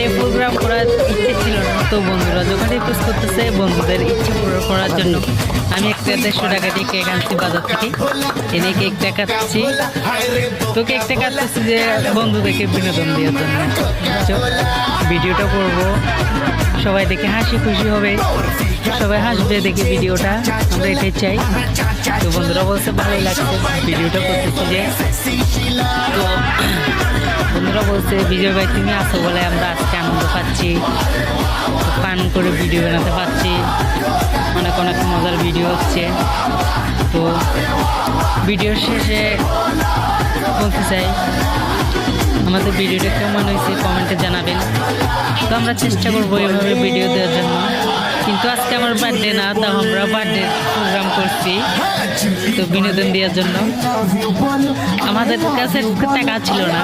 Birthday programme করার ইচ্ছে ছিল না, তো বন্ধুরা যখন রিকোয়েস্ট করতেছে বন্ধুদের ইচ্ছে পূরণ করার জন্য আমি একটা 150 টাকা দিয়ে কেক আনছি বাজার থেকে, এনে কেকটা কাটছি। তো কেকটা কাটতেছি যে বন্ধুদেরকে বিনোদন দেওয়ার জন্য। তো ভিডিওটা করবো, সবাই দেখে হাসি খুশি হবে, সবাই হাসবে দেখে ভিডিওটা, আমরা এটাই চাই। তো বন্ধুরা বলছে ভালোই লাগছে ভিডিওটা করতেছি যে। তো বন্ধুরা বলছে বিজয় ভাই তুমি আসো বলে আমরা আজকে আনন্দ পাচ্ছি, পান করে ভিডিও বানাতে পারছি, অনেক অনেক মজার ভিডিও হচ্ছে। তো ভিডিওর শেষে বলতে চাই আমাদের ভিডিওটা কেমন হয়েছে কমেন্টে জানাবেন। তো আমরা চেষ্টা করবো এভাবে ভিডিও দেওয়ার জন্য, কিন্তু আজকে আমার বার্থডে না, তাও আমরা বার্থডে প্রোগ্রাম করছি তো বিনোদন দেওয়ার জন্য। আমাদের কাছে টাকা ছিল না,